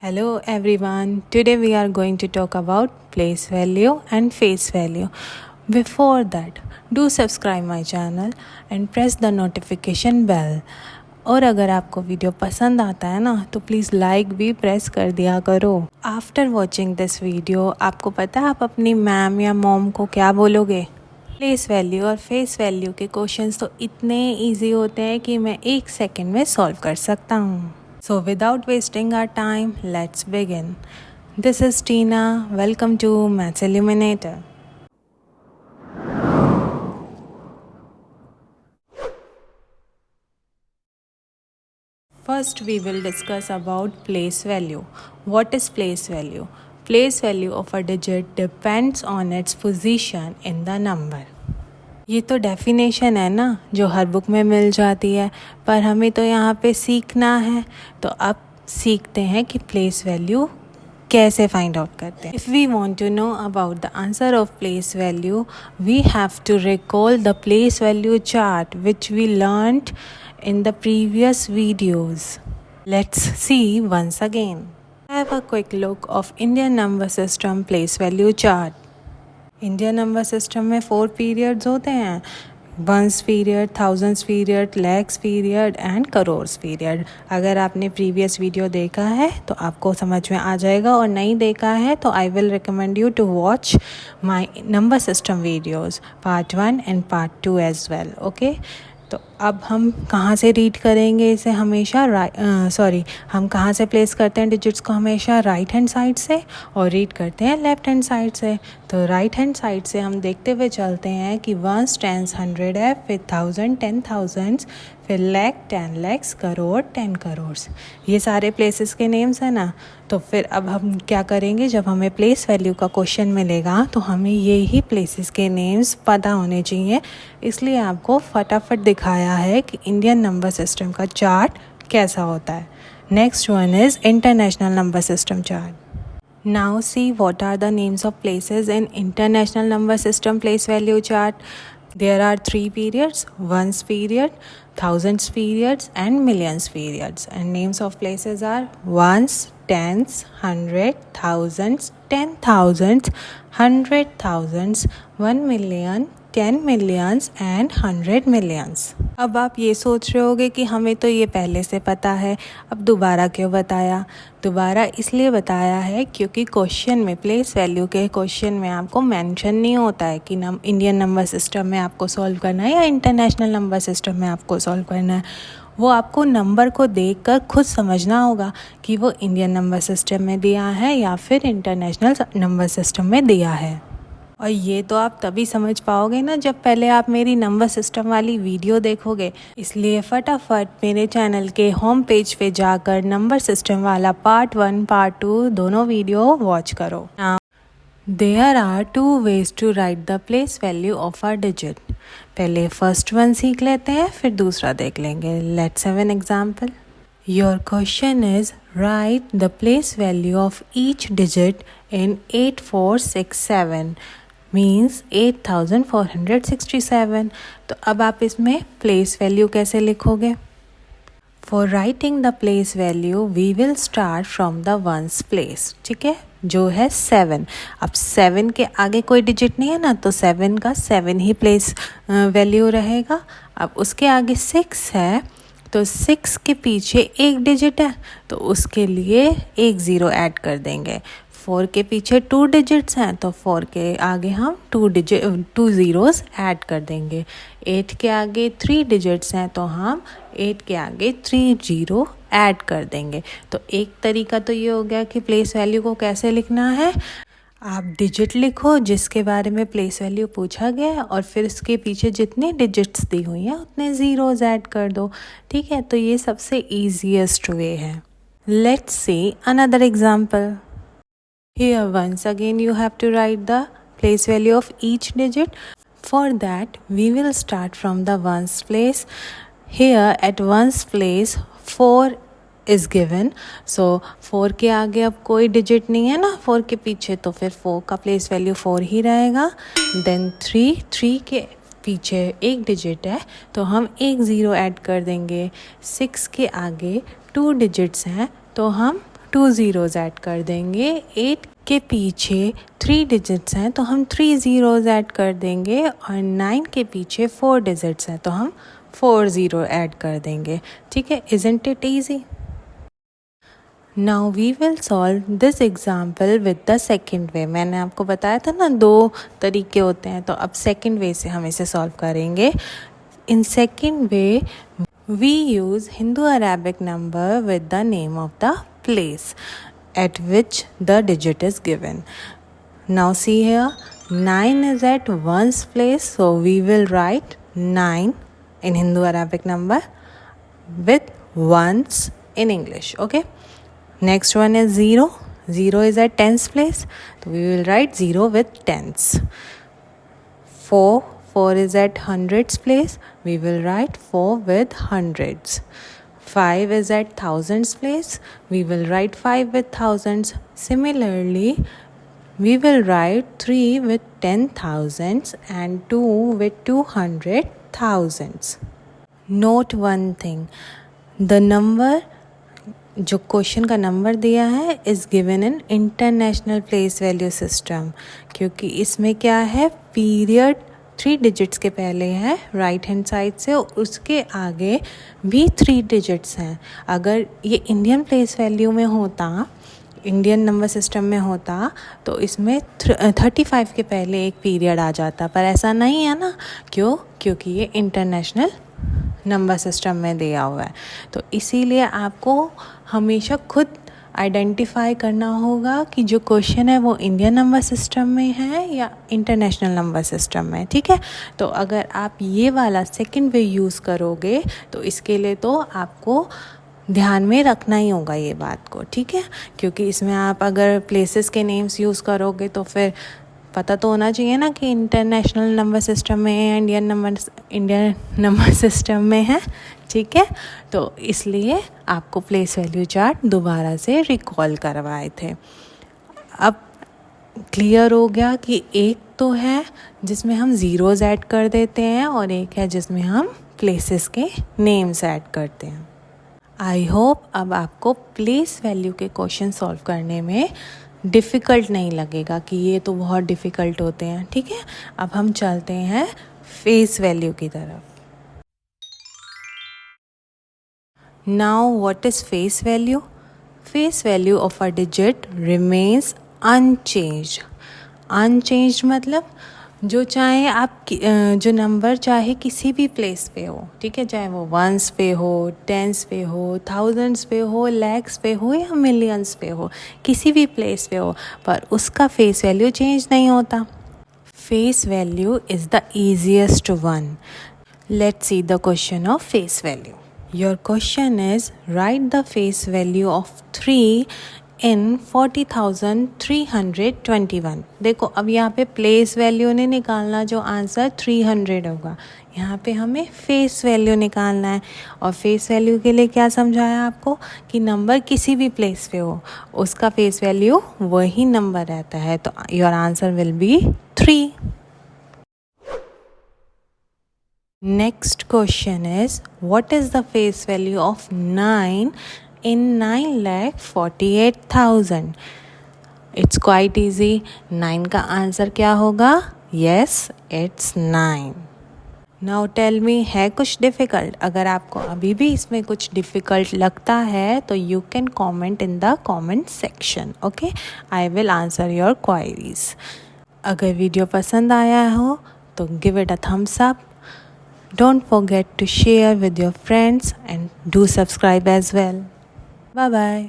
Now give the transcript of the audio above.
Hello everyone. Today we are going to talk about place value and face value. Before that, do subscribe my channel and press the notification bell. और अगर आपको video पसंद आता है ना तो please like भी press कर दिया करो. आफ्टर वॉचिंग दिस वीडियो आपको पता है आप अपनी मैम या मॉम को क्या बोलोगे? प्लेस वैल्यू और फेस वैल्यू के क्वेश्चंस तो इतने इजी होते हैं कि मैं 1 सेकेंड में सॉल्व कर सकता हूँ. So without wasting our time, let's begin. This is Tina. Welcome to Maths Illuminator. First we will discuss about place value. What is place value? Place value of a digit depends on its position in the number. ये तो definition है ना जो हर book में मिल जाती है, पर हमें तो यहाँ पे सीखना है. तो अब सीखते हैं कि प्लेस वैल्यू कैसे फाइंड आउट करते हैं. If we want to know about the answer of place value we have to recall the place value chart which we learned in the previous videos. Let's see once again. Have a quick look of Indian number system place value chart. Indian number system में 4 periods होते हैं. Ones period, thousands period, lakhs period and crores period. अगर आपने previous video देखा है तो आपको समझ में आ जाएगा, और नहीं देखा है तो I will recommend you to watch my number system videos part 1 and part 2 as well. Okay, तो अब हम कहाँ से रीड करेंगे इसे? हमेशा हम कहाँ से प्लेस करते हैं डिजिट्स को? हमेशा राइट हैंड साइड से, और रीड करते हैं लेफ्ट हैंड साइड से. तो राइट हैंड साइड से हम देखते हुए चलते हैं कि वंस, टेंस, 100 है, फिर 1000, 10,000, फिर लैख, 10 लैक्स, करोड़, 10 करोर्स. ये सारे प्लेसेस के नेम्स हैं ना. तो फिर अब हम क्या करेंगे, जब हमें प्लेस वैल्यू का क्वेश्चन मिलेगा तो हमें ये ही प्लेसेस के नेम्स पता होने चाहिए. इसलिए आपको फटाफट दिखाया है कि इंडियन नंबर सिस्टम का चार्ट कैसा होता है. Next one is international number system chart. Now see what are the names of places in International Number System Place Value Chart. There are 3 periods: ones period, thousands periods and millions periods. And names of places are ones, tens, 100, thousands, 10,000s, 100,000s, 1 million, 10 millions and 100 millions. अब आप ये सोच रहे होगे कि हमें तो ये पहले से पता है, अब दोबारा क्यों बताया? दोबारा इसलिए बताया है क्योंकि क्वेश्चन में, प्लेस वैल्यू के क्वेश्चन में आपको मेंशन नहीं होता है कि इंडियन नंबर सिस्टम में आपको सॉल्व करना है या इंटरनेशनल नंबर सिस्टम में आपको सॉल्व करना है. वो आपको नंबर को देखकर खुद समझना होगा कि वो इंडियन नंबर सिस्टम में दिया है या फिर इंटरनेशनल नंबर सिस्टम में दिया है. और ये तो आप तभी समझ पाओगे ना जब पहले आप मेरी नंबर सिस्टम वाली वीडियो देखोगे. इसलिए फटाफट मेरे चैनल के होम पेज पे जाकर नंबर सिस्टम वाला पार्ट 1 पार्ट 2 दोनों वीडियो वॉच करो. There are 2 ways to write the place value of a digit. पहले फर्स्ट वन सीख लेते हैं, फिर दूसरा देख लेंगे. Let's have an example. Your question is write the place value of each digit in 8467 means 8467. तो अब आप इसमें प्लेस वैल्यू कैसे लिखोगे? For writing the place value we will start from the ones place. ठीक है, जो है 7. अब 7 के आगे कोई डिजिट नहीं है ना, तो 7 का 7 ही प्लेस वैल्यू रहेगा. अब उसके आगे 6 है, तो 6 के पीछे एक डिजिट है तो उसके लिए एक ज़ीरो ऐड कर देंगे. 4 के पीछे 2 डिजिट्स हैं तो 4 के आगे हम 2 ज़ीरोज़ ऐड कर देंगे. 8 के आगे 3 डिजिट्स हैं तो हम 8 के आगे 3 ज़ीरो ऐड कर देंगे. तो एक तरीका तो ये हो गया कि प्लेस वैल्यू को कैसे लिखना है. आप डिजिट लिखो जिसके बारे में प्लेस वैल्यू पूछा गया है, और फिर उसके पीछे जितने डिजिट्स दी हुई हैं उतने ज़ीरोज़ ऐड कर दो. ठीक है, तो ये सबसे ईजीएस्ट वे है. Let's see another example. Here once again you have to write the place value of each digit. For that we will start from the ones place. Here at ones place 4 is given. So 4 के आगे अब कोई digit नहीं है ना 4 के पीछे, तो फिर 4 का प्लेस वैल्यू 4 ही रहेगा. Then 3 के पीछे एक डिजिट है तो हम एक ज़ीरो ऐड कर देंगे. 6 के आगे 2 डिजिट्स हैं तो हम 2 ज़ीरोज़ ऐड कर देंगे। 8 के पीछे 3 डिजिट्स हैं तो हम 3 ज़ीरोज़ ऐड कर देंगे, और 9 के पीछे 4 डिजिट्स हैं तो हम 4 ज़ीरो ऐड कर देंगे। ठीक है, isn't it easy? Now we will solve this example with the second way. मैंने आपको बताया था ना 2 तरीके होते हैं, तो अब सेकेंड वे से हम इसे सॉल्व करेंगे। In second way we use Hindu-Arabic number with the name of the place at which the digit is given. Now see here, 9 is at ones place, so we will write 9 in Hindu-Arabic number with ones in English. Okay. Next one is 0. 0 is at tens place, so we will write 0 with tens. 4 is at hundreds place, we will write 4 with hundreds. 5 is at thousands place, we will write 5 with thousands. Similarly, we will write 3 with 10,000s and 2 with 200,000s. Note one thing, the number जो question का number दिया है is given in international place value system, क्योंकि इसमें क्या है, period 3 digits के पहले है राइट हैंड साइड से, और उसके आगे भी 3 डिजिट्स हैं। अगर ये इंडियन प्लेस वैल्यू में होता, इंडियन नंबर सिस्टम में होता, तो इसमें 35 के पहले एक पीरियड आ जाता, पर ऐसा नहीं है ना। क्यों? क्योंकि ये इंटरनेशनल नंबर सिस्टम में दिया हुआ है। तो इसीलिए आपको हमेशा खुद आइडेंटिफाई करना होगा कि जो क्वेश्चन है वो इंडियन नंबर सिस्टम में है या इंटरनेशनल नंबर सिस्टम में। ठीक है, तो अगर आप ये वाला सेकंड वे यूज़ करोगे तो इसके लिए तो आपको ध्यान में रखना ही होगा ये बात को। ठीक है, क्योंकि इसमें आप अगर प्लेसेस के नेम्स यूज़ करोगे तो फिर पता तो होना चाहिए ना कि इंटरनेशनल नंबर सिस्टम में है, इंडियन नंबर सिस्टम में है। ठीक है, तो इसलिए आपको प्लेस वैल्यू चार्ट दोबारा से रिकॉल करवाए थे। अब क्लियर हो गया कि एक तो है जिसमें हम ज़ीरोज़ ऐड कर देते हैं और एक है जिसमें हम प्लेसेस के नेम्स ऐड करते हैं। आई होप अब आपको प्लेस वैल्यू के क्वेश्चन सॉल्व करने में डिफ़िकल्ट नहीं लगेगा कि ये तो बहुत डिफ़िकल्ट होते हैं। ठीक है, अब हम चलते हैं फेस वैल्यू की तरफ। Now what is face value? Face value of a digit remains unchanged. Unchanged मतलब जो चाहे आप जो नंबर चाहे किसी भी प्लेस पे हो, ठीक है, चाहे वो वंस पे हो, टेंस पे हो, थाउजेंड्स पे हो, लैक्स पे हो या मिलियंस पे हो, किसी भी प्लेस पे हो, पर उसका फेस वैल्यू चेंज नहीं होता। Face value is the easiest one. Let's see the question of face value. Your question is write the face value of 3 इन 40,321। देखो अब यहाँ पे प्लेस वैल्यू नहीं निकालना, जो आंसर 300 होगा। यहाँ पे हमें फेस वैल्यू निकालना है, और फेस वैल्यू के लिए क्या समझाया आपको कि नंबर किसी भी प्लेस पे हो उसका फेस वैल्यू वही नंबर रहता है, तो your answer will be 3। Next question is what is the face value of 9 in 9,48,000? It's quite easy. 9 का आंसर क्या होगा? Yes, it's 9. Now tell me, है कुछ डिफ़िकल्ट? अगर आपको अभी भी इसमें कुछ डिफ़िकल्ट लगता है तो you can comment in the comment section. Okay? I will answer your queries. अगर वीडियो पसंद आया हो तो give it a thumbs up. Don't forget to share with your friends and do subscribe as well. Bye-bye.